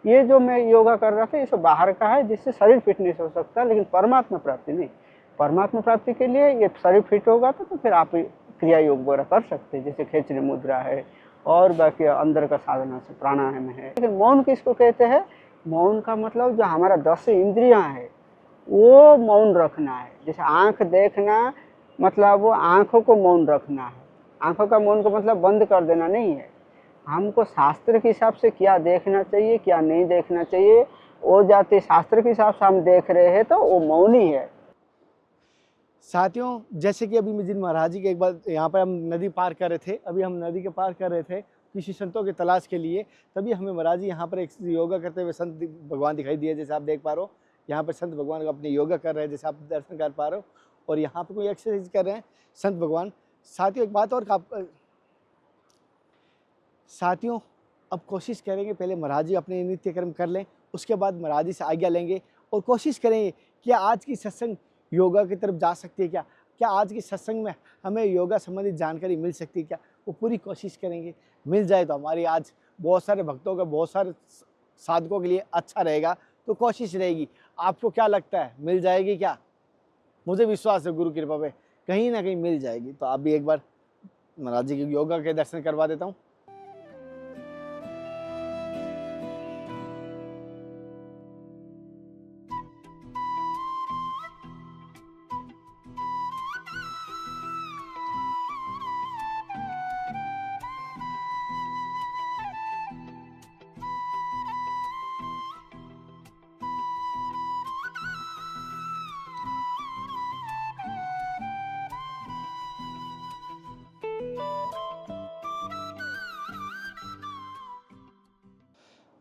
ये जो मैं योगा कर रहा था ये सब बाहर का है, जिससे शरीर फिटनेस हो सकता है, लेकिन परमात्मा प्राप्ति नहीं। परमात्मा प्राप्ति के लिए ये शरीर फिट होगा तो फिर आप क्रिया योग वगैरह कर सकते हैं, जैसे खेचरी मुद्रा है और बाकी अंदर का साधना से प्राणायाम है। लेकिन मौन किसको कहते हैं? मौन का मतलब जो हमारा 10 इंद्रियां है वो मौन रखना है। जैसे आंख देखना, मतलब वो आंखों को मौन रखना है। आंखों का मौन का मतलब बंद कर देना नहीं है। हमको शास्त्र के हिसाब से क्या देखना चाहिए क्या नहीं देखना चाहिए, वो जाते शास्त्र के हिसाब से हम देख रहे हैं तो वो मौन ही है। साथियों, जैसे कि अभी जिन महाराज जी के एक बार यहाँ पर हम नदी पार कर रहे थे, अभी हम नदी के पार कर रहे थे किसी संतों की तलाश के लिए, तभी हमें महाराज जी यहाँ पर एक योगा करते हुए संत भगवान दिखाई दिए। जैसे आप देख पा रहे हो, यहाँ पर संत भगवान अपने योगा कर रहे हैं, जैसे आप दर्शन कर पा रहे हो, और यहाँ पर कोई एक्सरसाइज कर रहे हैं संत भगवान। साथियों, एक बात और साथियों, अब कोशिश करेंगे पहले महाराज जी अपने नित्य कर्म कर लें, उसके बाद महाराज जी से आज्ञा लेंगे और कोशिश करेंगे कि आज की सत्संग योगा की तरफ जा सकती है क्या, क्या आज की सत्संग में हमें योगा संबंधित जानकारी मिल सकती है क्या, वो पूरी कोशिश करेंगे। मिल जाए तो हमारी आज बहुत सारे भक्तों का, बहुत सारे साधकों के लिए अच्छा रहेगा, तो कोशिश रहेगी। आपको क्या लगता है, मिल जाएगी क्या? मुझे विश्वास है गुरु कृपा पे कहीं ना कहीं मिल जाएगी। तो आप भी एक बार महाराज जी के योगा के दर्शन करवा देता हूँ।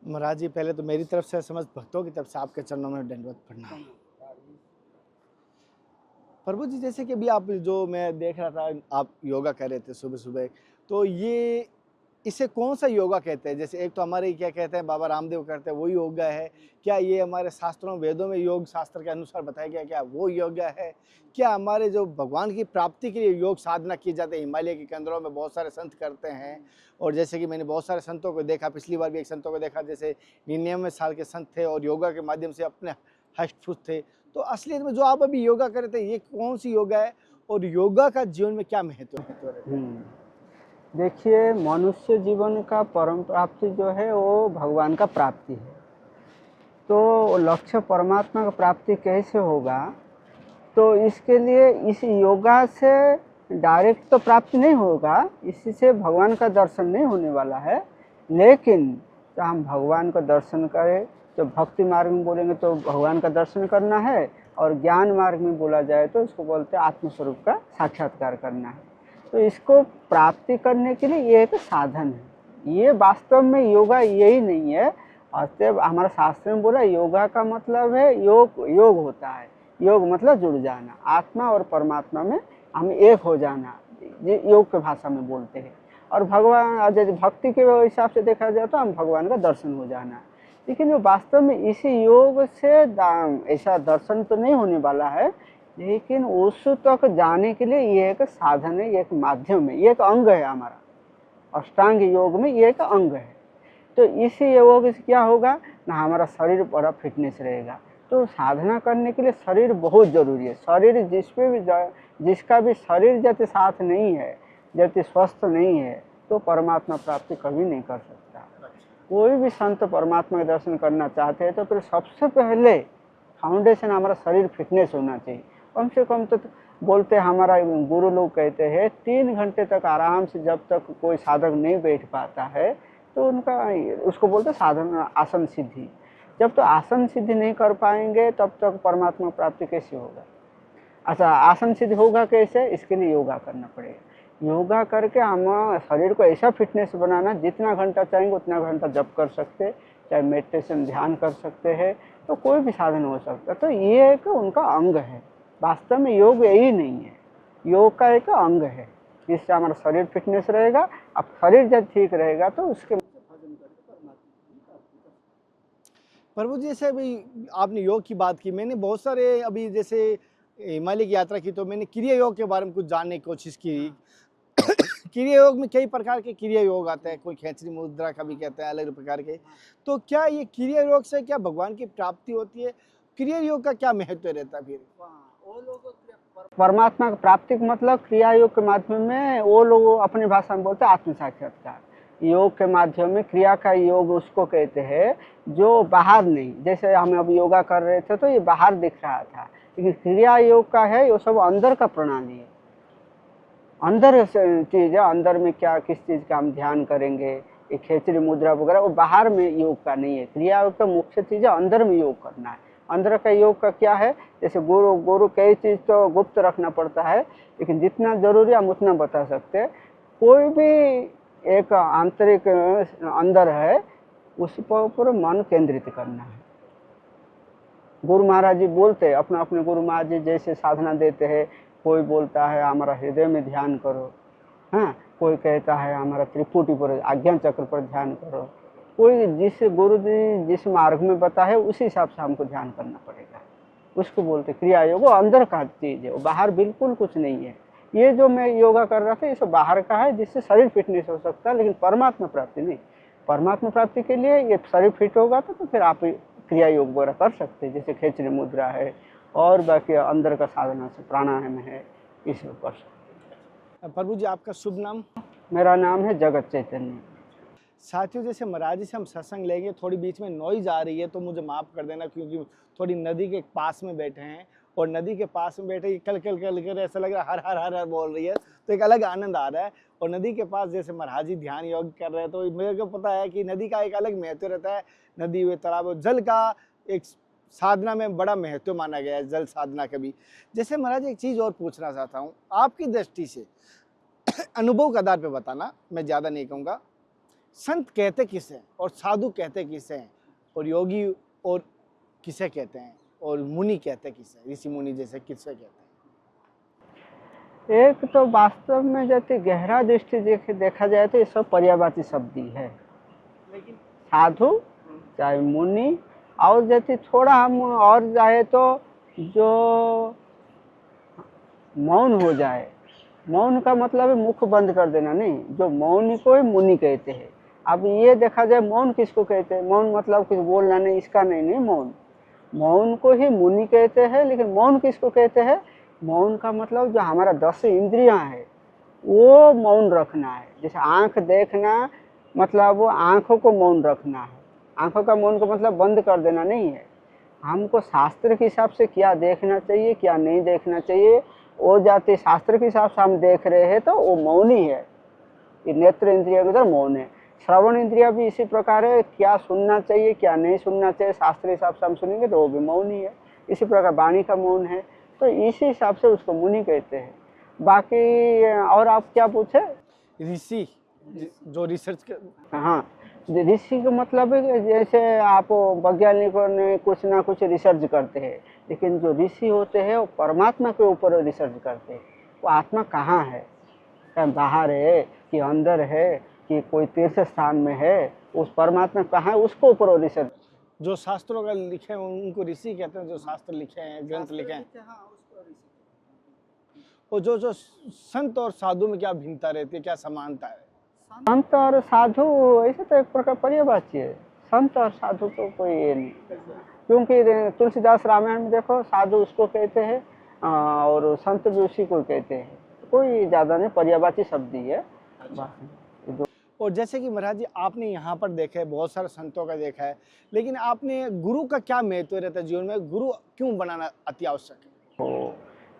महाराज जी, पहले तो मेरी तरफ से समस्त भक्तों की तरफ से आपके चरणों में दंडवत प्रणाम। प्रभु जी, जैसे कि अभी आप जो मैं देख रहा था, आप योगा कर रहे थे सुबह सुबह, तो ये इसे कौन सा योगा कहते हैं? जैसे एक तो हमारे क्या कहते हैं बाबा रामदेव करते हैं वो योगा है, क्या ये हमारे शास्त्रों वेदों में योग शास्त्र के अनुसार बताया गया क्या वो योगा है? क्या हमारे जो भगवान की प्राप्ति के लिए योग साधना की जाती है, हिमालय के केंद्रों में बहुत सारे संत करते हैं, और जैसे कि मैंने बहुत सारे संतों को देखा, पिछली बार भी एक संतों को देखा, जैसे 99 साल के संत थे और योगा के माध्यम से अपने हष्ट पुष्ट थे। तो असलियत में जो आप अभी योगा कर रहे थे, ये कौन सी योगा है और योगा का जीवन में क्या महत्व है? देखिए, मनुष्य जीवन का परम प्राप्ति जो है वो भगवान का प्राप्ति है। तो लक्ष्य परमात्मा का प्राप्ति कैसे होगा? तो इसके लिए इस योगा से डायरेक्ट तो प्राप्ति नहीं होगा, इससे भगवान का दर्शन नहीं होने वाला है। लेकिन तो हम भगवान का दर्शन करें, तो भक्ति मार्ग में बोलेंगे तो भगवान का दर्शन करना है, और ज्ञान मार्ग में बोला जाए तो इसको बोलते हैं आत्मस्वरूप का साक्षात्कार करना है। तो इसको प्राप्ति करने के लिए ये एक साधन है। ये वास्तव में योगा यही नहीं है। अतएव हमारा शास्त्र में बोला योगा का मतलब है योग होता है। योग मतलब जुड़ जाना, आत्मा और परमात्मा में हम एक हो जाना, ये योग की भाषा में बोलते हैं। और भगवान यदि भक्ति के हिसाब से देखा जाए तो हम भगवान का दर्शन हो जाना। लेकिन वो वास्तव में इसी योग से ऐसा दर्शन तो नहीं होने वाला है, लेकिन उस तक जाने के लिए ये एक साधन है, ये एक माध्यम है, ये एक अंग है हमारा अष्टांग योग में, ये एक अंग है। तो इस योग से क्या होगा ना, हमारा शरीर बड़ा फिटनेस रहेगा। तो साधना करने के लिए शरीर बहुत जरूरी है। शरीर जिसका भी शरीर जब साथ नहीं है, जब स्वस्थ नहीं है, तो परमात्मा प्राप्ति कभी नहीं कर सकता। कोई भी संत परमात्मा के दर्शन करना चाहते हैं तो फिर सबसे पहले फाउंडेशन हमारा शरीर फिटनेस होना चाहिए। कम से कम तो बोलते हैं, हमारा गुरु लोग कहते हैं 3 घंटे तक आराम से जब तक कोई साधक नहीं बैठ पाता है तो उनका उसको बोलते साधन आसन सिद्धि। जब तो आसन सिद्धि नहीं कर पाएंगे तब तक परमात्मा प्राप्ति कैसे होगा? अच्छा, आसन सिद्धि होगा कैसे? इसके लिए योगा करना पड़ेगा। योगा करके हम शरीर को ऐसा फिटनेस बनाना, जितना घंटा चाहेंगे उतना घंटा जप कर सकते, चाहे मेडिटेशन ध्यान कर सकते हैं, तो कोई भी साधन हो सकता है। तो ये एक उनका अंग है। वास्तव में योग यही नहीं है, योग का एक अंग है, जिससे हमारा शरीर फिटनेस रहेगा। अब शरीर जब ठीक रहेगा तो उसके प्रभु जी, जैसे अभी आपने योग की बात की, मैंने बहुत सारे अभी जैसे हिमालय की यात्रा की तो मैंने क्रिया योग के बारे में कुछ जानने की कोशिश की क्रिया योग में कई प्रकार के क्रिया योग आते हैं, कोई खेचरी मुद्रा का भी कहते हैं, अलग प्रकार के। तो क्या ये क्रिया योग से क्या भगवान की प्राप्ति होती है? क्रिया योग का क्या महत्व रहता है फिर? परमात्मा की प्राप्ति का मतलब क्रिया योग के माध्यम में वो लोग अपनी भाषा में बोलते हैं आत्म साक्षात्कार। योग के माध्यम में क्रिया का योग उसको कहते हैं जो बाहर नहीं, जैसे हम अब योगा कर रहे थे तो ये बाहर दिख रहा था, लेकिन क्रिया योग का है ये सब अंदर का प्रणाली है, अंदर चीज है। अंदर में क्या किस चीज का हम ध्यान करेंगे, ये खेचरी मुद्रा वगैरह वो बाहर में योग का नहीं है। क्रिया योग का मुख्य चीज है अंदर में योग करना है। अंदर का योग का क्या है, जैसे गुरु कई चीज तो गुप्त रखना पड़ता है, लेकिन जितना जरूरी हम उतना बता सकते हैं। कोई भी एक आंतरिक अंदर है उस पर ऊपर मन केंद्रित करना है। गुरु महाराज जी बोलते हैं, अपने अपने गुरु महाराज जी जैसे साधना देते हैं। कोई बोलता है हमारा हृदय में ध्यान करो, हाँ, कोई कहता है हमारा त्रिपुटी पर आज्ञा चक्र पर ध्यान करो। कोई जिस गुरु जी जिस मार्ग में बताए उसी हिसाब से हमको ध्यान करना पड़ेगा, उसको बोलते क्रिया योग। वो अंदर का चीज है, वो बाहर बिल्कुल कुछ नहीं है। ये जो मैं योगा कर रहा था ये सब बाहर का है, जिससे शरीर फिटनेस हो सकता है, लेकिन परमात्मा प्राप्ति नहीं। परमात्मा प्राप्ति के लिए ये शरीर फिट होगा तो फिर आप क्रिया योग वगैरह कर सकते हैं, जैसे खेचरी मुद्रा है और बाकी अंदर का साधना से प्राणायाम है, इसमें कर सकते। प्रभु जी आपका शुभ नाम? मेरा नाम है जगत चैतन्य। साथियों, जैसे महाराज जी से हम सत्संग लेंगे, थोड़ी बीच में नॉइज आ रही है तो मुझे माफ़ कर देना, क्योंकि थोड़ी नदी के पास में बैठे हैं और नदी के पास में बैठे कल कल कल कर ऐसा लग रहा है हर हर हर हर बोल रही है, तो एक अलग आनंद आ रहा है। और नदी के पास जैसे महाराज जी ध्यान योग कर रहे हैं तो मेरे को पता है कि नदी का एक अलग महत्व रहता है। नदी हुए तालाब, जल का एक साधना में बड़ा महत्व माना गया है, जल साधना का भी। जैसे महाराज एक चीज़ और पूछना चाहता हूँ आपकी दृष्टि से, अनुभव के आधार पर बताना, मैं ज़्यादा नहीं कहूँगा। संत कहते किसे और साधु कहते किसे हैं, और योगी और किसे कहते हैं, और मुनि कहते किसे, ऋषि मुनि जैसे किसे कहते हैं? एक तो वास्तव में जैसे गहरा दृष्टि देखा जाए तो ये सब पर्यायवाची शब्द ही है। लेकिन साधु चाहे मुनि, और जैसे थोड़ा हम और जाए तो जो मौन हो जाए, मौन का मतलब है मुख बंद कर देना नहीं, जो मौन को ही मुनि कहते हैं। अब ये देखा जाए मौन किसको कहते हैं, मौन मतलब कुछ बोलना नहीं, इसका नहीं मौन, मौन को ही मुनि कहते हैं। लेकिन मौन किसको कहते हैं, मौन का मतलब जो हमारा 10 इंद्रियां है वो मौन रखना है। जैसे आंख देखना, मतलब वो आंखों को मौन रखना है। आंखों का मौन का मतलब बंद कर देना नहीं है। हमको शास्त्र के हिसाब से क्या देखना चाहिए क्या नहीं देखना चाहिए, वो जाते शास्त्र के हिसाब से हम देख रहे हैं तो वो मौन ही है। ये नेत्र इंद्रिय के अंदर मौन है। श्रवण इंद्रिया भी इसी प्रकार है, क्या सुनना चाहिए क्या नहीं सुनना चाहिए शास्त्र हिसाब से हम सुनेंगे तो वो भी मौन ही है। इसी प्रकार वाणी का मौन है, तो इसी हिसाब से उसको मुनि कहते हैं। बाकी और आप क्या पूछे? ऋषि जो रिसर्च हाँ, ऋषि का मतलब है कि जैसे आप वैज्ञानिकों ने कुछ ना कुछ रिसर्च करते हैं, लेकिन जो ऋषि होते हैं वो परमात्मा के ऊपर रिसर्च करते हैं। वो आत्मा कहाँ है, क्या बाहर है कि अंदर है कि कोई तीर्थ स्थान में है, उस परमात्मा कहाँ है उसको ऊपर वो रिसर्च। जो शास्त्रों का लिखे हैं उनको ऋषि कहते हैं, जो शास्त्र लिखे हैं, ग्रंथ लिखे हैं। और जो संत और साधु में क्या भिन्नता रहती है, क्या समानता है? संत और साधु ऐसे तो एक प्रकार पर्यायवाची है। संत और साधु तो कोई ये नहीं, क्योंकि तुलसीदास रामायण में देखो साधु उसको कहते हैं और संत भी उसी को कहते हैं, कोई ज़्यादा नहीं, पर्यायवाची शब्द ही है। और जैसे कि महाराज जी आपने यहाँ पर देखा है, बहुत सारे संतों का देखा है, लेकिन आपने गुरु का क्या महत्व रहता है जीवन में, गुरु क्यों बनाना अति आवश्यक है?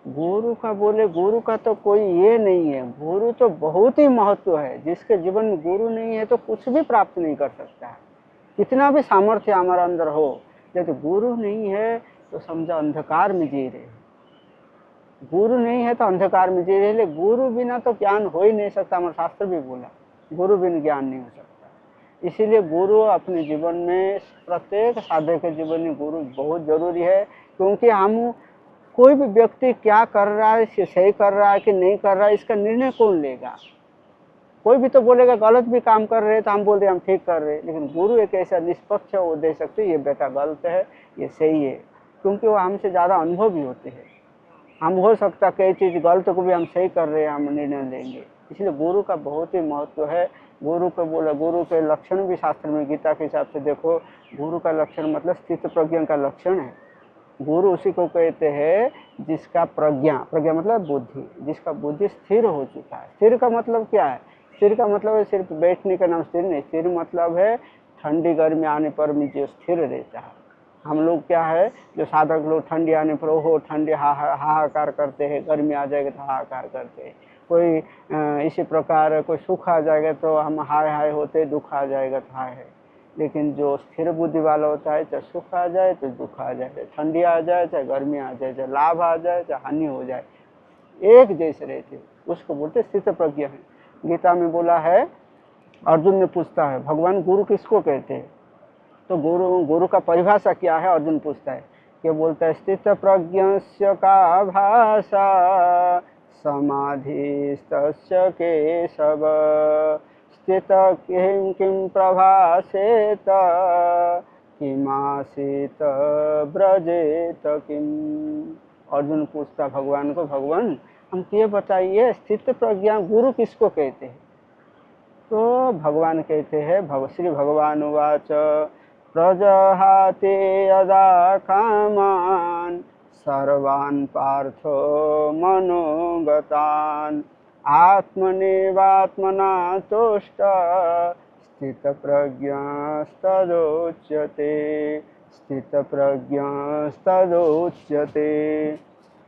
गुरु का बोले, गुरु का तो कोई ये नहीं है, गुरु तो बहुत ही महत्व है। जिसके जीवन में गुरु नहीं है तो कुछ भी प्राप्त नहीं कर सकता है, कितना भी सामर्थ्य हमारा अंदर हो, यदि गुरु नहीं है तो समझो अंधकार में जी रहे। गुरु नहीं है तो अंधकार में जी रहे। गुरु बिना तो ज्ञान हो ही नहीं सकता, हमारा शास्त्र भी बोला गुरु बिना ज्ञान नहीं हो सकता। इसीलिए गुरु अपने जीवन में, प्रत्येक साधक के जीवन में गुरु बहुत जरूरी है। क्योंकि हम कोई भी व्यक्ति क्या कर रहा है, सही कर रहा है कि नहीं कर रहा है, इसका निर्णय कौन लेगा? कोई भी तो बोलेगा गलत भी काम कर रहे हैं तो हम बोल रहे हम ठीक कर रहे हैं, लेकिन गुरु एक ऐसा निष्पक्ष वो दे सकते ये बेटा गलत है ये सही है, क्योंकि वो हमसे ज़्यादा अनुभवी होते हैं। हम हो सकता कई चीज़ गलत को भी हम सही कर रहे हैं, हम निर्णय लेंगे, इसलिए गुरु का बहुत ही महत्व है। गुरु को बोला, गुरु के लक्षण भी शास्त्र में गीता के हिसाब से देखो, गुरु का लक्षण मतलब स्थित प्रज्ञा का लक्षण है। गुरु उसी को कहते हैं जिसका प्रज्ञा, प्रज्ञा मतलब बुद्धि, जिसका बुद्धि स्थिर हो चुका है। स्थिर का मतलब क्या है? स्थिर का मतलब है सिर्फ बैठने का नाम स्थिर नहीं, स्थिर मतलब है ठंडी गर्मी आने पर भी जो स्थिर रहता है। हम लोग क्या है, जो साधक लोग ठंडी आने पर ओहो ठंडी हाहाकार करते हैं, गर्मी आ जाएगा तो हाहाकार करते हैं। कोई इसी प्रकार कोई सुख आ जाएगा तो हम हाय हाय होते, दुख आ जाएगा तो हाय है। लेकिन जो स्थिर बुद्धि वाला होता है, चाहे सुख आ जाए तो दुख आ जाए, ठंडी आ जाए चाहे गर्मी आ जाए, चाहे लाभ आ जाए चाहे हानि हो जाए, एक जैसे रहते, उसको बोलते स्थित प्रज्ञा है। गीता में बोला है, अर्जुन ने पूछता है भगवान गुरु किसको कहते हैं? तो गुरु का परिभाषा क्या है? अर्जुन पूछता है, क्या बोलता है? स्थित प्रज्ञस्य का भाषा समाधिस्तस्य केशव स्थित किं किं प्रभासेत किमासीत ब्रजेत किम। अर्जुन पूछता भगवान को, भगवान हमको ये बताइए स्थित प्रज्ञा गुरु किसको कहते हैं? तो भगवान कहते हैं, श्री भगवान उवाच प्रजहाति यदा कामान् सर्वान् पार्थो मनोगतान् आत्मनेवात्मना तुष्ट स्थितप्रज्ञस्तदोच्यते, स्थितप्रज्ञस्तदोच्यते।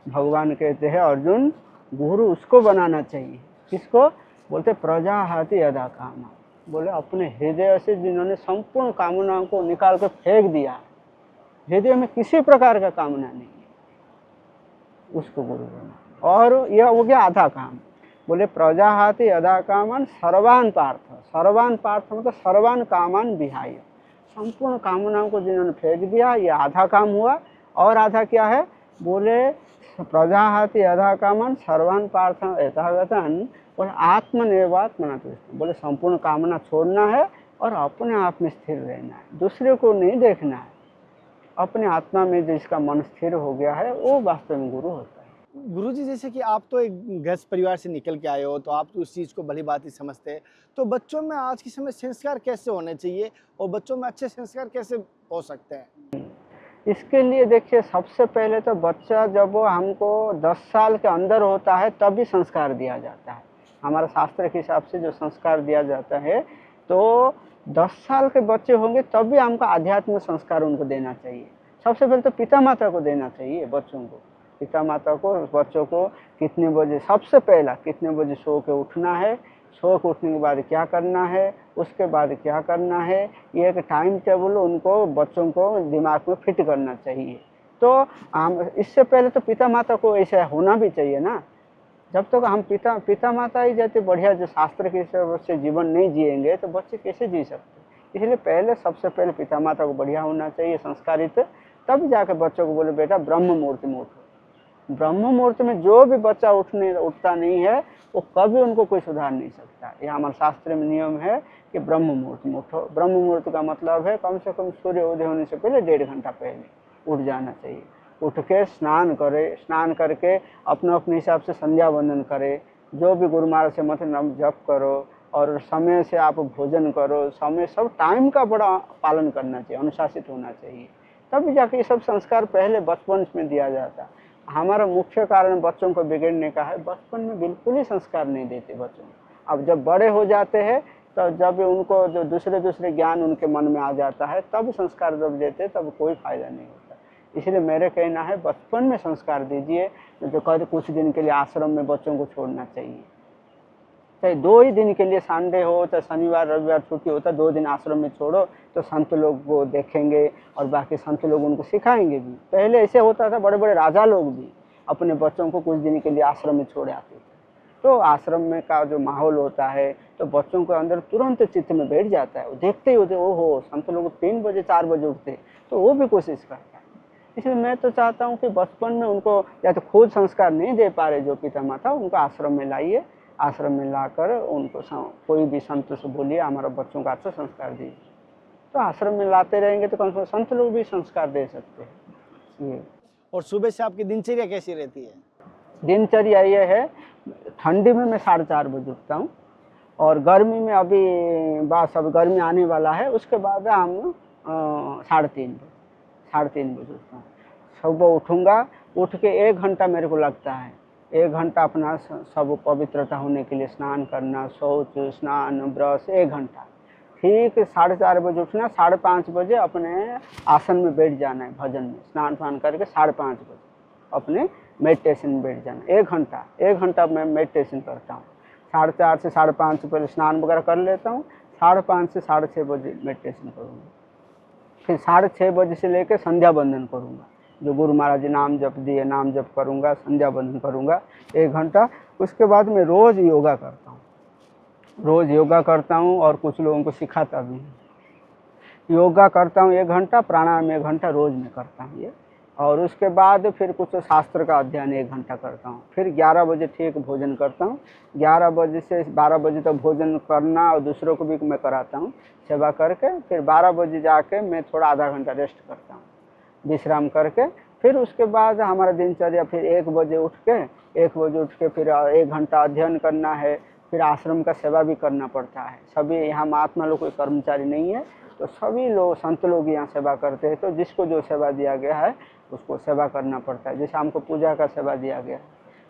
भगवान कहते हैं अर्जुन, गुरु उसको बनाना चाहिए। किसको? बोलते प्रजाहाति यदा कामा, बोले अपने हृदय से जिन्होंने संपूर्ण कामनाओं को निकाल कर फेंक दिया, हृदय में किसी प्रकार का कामना नहीं है, उसको गुरु बना। और यह हो गया आधा काम। बोले प्रजाहाति यदा कामान सर्वान पार्थ, सर्वान पार्थ मतलब सर्वान कामान विहाय, संपूर्ण कामनाओं को जिन्होंने फेंक दिया, ये आधा काम हुआ। और आधा क्या है? बोले प्रजाहाति यदा कामान सर्वान पार्थ यथागतन, और आत्मनिर्वात्मना तुष्ट, बोले संपूर्ण कामना छोड़ना है और अपने आप में स्थिर रहना है, दूसरे को नहीं देखना है। अपने आत्मा में जिसका मन स्थिर हो गया है वो वास्तव में गुरु होता है। गुरुजी, जैसे कि आप तो एक गृहस्थ परिवार से निकल के आए हो, तो आप तो उस चीज़ को भली बात ही समझते हैं। तो बच्चों में आज के समय संस्कार कैसे होने चाहिए और बच्चों में अच्छे संस्कार कैसे हो सकते हैं? इसके लिए देखिए, सबसे पहले तो बच्चा जब वो हमको 10 साल के अंदर होता है तभी संस्कार दिया जाता है। हमारा शास्त्र के हिसाब से जो संस्कार दिया जाता है, तो 10 साल के बच्चे होंगे तभी हमको आध्यात्म संस्कार उनको देना चाहिए। सबसे पहले तो पिता माता को देना चाहिए बच्चों को। पिता माता को बच्चों को कितने बजे, सबसे पहला कितने बजे सो के उठना है, सो के उठने के बाद क्या करना है, उसके बाद क्या करना है, ये एक टाइम टेबल उनको बच्चों को दिमाग में फिट करना चाहिए। तो हम इससे पहले तो पिता माता को ऐसा होना भी चाहिए ना। जब तक हम पिता माता ही जैसे बढ़िया जो शास्त्र के हिसाब से जीवन नहीं जिएंगे तो बच्चे कैसे जी सकते? इसलिए पहले सबसे पहले पिता माता को बढ़िया होना चाहिए, संस्कारित, तब जाकर बच्चों को बोले बेटा ब्रह्म मुहूर्त में उठो। ब्रह्म मुहूर्त में जो भी बच्चा उठता नहीं है वो कभी उनको कोई सुधार नहीं सकता। यह हमारे शास्त्र में नियम है कि ब्रह्म मुहूर्त में उठो। ब्रह्म मुहूर्त का मतलब है कम से कम सूर्य उदय होने से पहले 1.5 घंटा पहले उठ जाना चाहिए। उठ के स्नान करे, स्नान करके अपने अपने हिसाब से संध्या वंदन करे, जो भी गुरु महाराज से मंत्र नाम जप करो, और समय से आप भोजन करो, समय सब टाइम का बड़ा पालन करना चाहिए, अनुशासित होना चाहिए। तब जाके ये सब संस्कार पहले बचपन में दिया जाता। हमारा मुख्य कारण बच्चों को बिगड़ने का है, बचपन में बिल्कुल ही संस्कार नहीं देते बच्चों को। अब जब बड़े हो जाते हैं तो जब उनको जो दूसरे ज्ञान उनके मन में आ जाता है तब संस्कार जब देते तब कोई फायदा नहीं होता। इसलिए मेरे कहना है बचपन में संस्कार दीजिए। जो कहते कुछ दिन के लिए आश्रम में बच्चों को छोड़ना चाहिए, चाहे 2 ही दिन के लिए, संडे हो चाहे शनिवार रविवार छुट्टी होता, 2 दिन आश्रम में छोड़ो तो संत लोग वो देखेंगे और बाकी संत लोग उनको सिखाएंगे भी। पहले ऐसे होता था, बड़े बड़े राजा लोग भी अपने बच्चों को कुछ दिन के लिए आश्रम में छोड़ आते थे। तो आश्रम में का जो माहौल होता है तो बच्चों के अंदर तुरंत चित्त में बैठ जाता है। वो देखते ही होते ओहो संत लोग 3 बजे 4 बजे उठते, तो वो भी कोशिश करता है। इसलिए मैं तो चाहता हूँ कि बचपन में उनको या तो खुद संस्कार नहीं दे पा रहे जो पिता माता, उनको आश्रम में लाइए। आश्रम में लाकर उनको कोई भी संत से बोलिए हमारा बच्चों का अच्छा संस्कार दीजिए। तो आश्रम में लाते रहेंगे तो कम से कम संत लोग भी संस्कार दे सकते हैं। और सुबह से आपकी दिनचर्या कैसी रहती है? दिनचर्या ये है, ठंडी में मैं 4:30 बजे उठता हूँ, और गर्मी में अभी बस अब गर्मी आने वाला है, उसके बाद हम 3:30 बजे उठता हूँ। सुबह उठूँगा, उठ के 1 घंटा मेरे को लगता है, 1 घंटा अपना सब पवित्रता होने के लिए स्नान करना, शौच, स्नान, ब्रश, 1 घंटा। ठीक 4:30 बजे उठना, 5:30 बजे अपने आसन में बैठ जाना है भजन में, स्नान पान करके 5:30 बजे अपने मेडिटेशन में बैठ जाना। 1 घंटा मैं मेडिटेशन करता हूँ। 4:30 से 5:30 पहले स्नान वगैरह कर लेता हूँ, 5:30 से 6:30 बजे मेडिटेशन करूँगा। फिर 6:30 बजे से लेकर संध्या वंदन करूँगा, जो गुरु महाराज जी नाम जप दिए, नाम जप करूँगा, संध्या वंदन करूँगा 1 घंटा। उसके बाद मैं रोज़ योगा करता हूँ, रोज़ योगा करता हूँ और कुछ लोगों को सिखाता भी हूँ। योगा करता हूँ 1 घंटा, प्राणायाम 1 घंटा रोज़ में करता हूँ ये। और उसके बाद फिर कुछ शास्त्र का अध्ययन 1 घंटा करता हूँ। फिर 11 बजे ठीक भोजन करता हूँ। 11 बजे से 12 बजे तक भोजन करना, और दूसरों को भी मैं कराता हूँ सेवा करके। फिर 12 बजे जाके मैं थोड़ा आधा घंटा रेस्ट करता हूँ, विश्राम करके। फिर उसके बाद हमारा दिनचर्या फिर 1 बजे उठ के फिर 1 घंटा अध्ययन करना है। फिर आश्रम का सेवा भी करना पड़ता है। सभी यहाँ महात्मा लोग कोई कर्मचारी नहीं है, तो सभी लोग संत लोग यहाँ सेवा करते हैं। तो जिसको जो सेवा दिया गया है उसको सेवा करना पड़ता है। जैसे हमको पूजा का सेवा दिया गया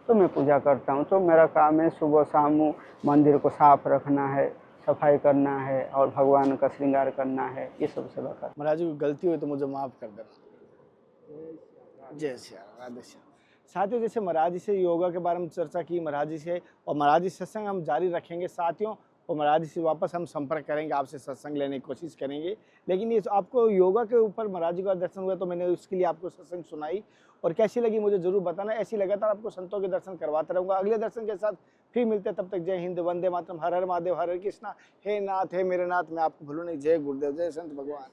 तो मैं पूजा करता हूँ। तो मेरा काम है सुबह शाम मंदिर को साफ रखना है, सफाई करना है, और भगवान का श्रृंगार करना है, ये सब सेवा करना। महाराज जी, कोई गलती हुई तो मुझे माफ़ कर देना। जय श्री राम, राधे श्याम। साथियों, जैसे महाराज जी से योगा के बारे में चर्चा की महाराज जी से, और महाराज जी सत्संग हम जारी रखेंगे साथियों, और महाराज जी से वापस हम संपर्क करेंगे, आपसे सत्संग लेने की कोशिश करेंगे। लेकिन ये आपको योगा के ऊपर महाराज जी का दर्शन हुआ तो मैंने उसके लिए आपको सत्संग सुनाई, और कैसी लगी मुझे जरूर बताना। ऐसी लगातार आपको संतों के दर्शन करवाता रहूँगा। अगले दर्शन के साथ फिर मिलते हैं, तब तक जय हिंद, वंदे मातरम, हर हर महादेव, हर हर कृष्णा। हे नाथ, हे मेरे नाथ, मैं आपको भूलूं नहीं। जय गुरुदेव, जय संत भगवान।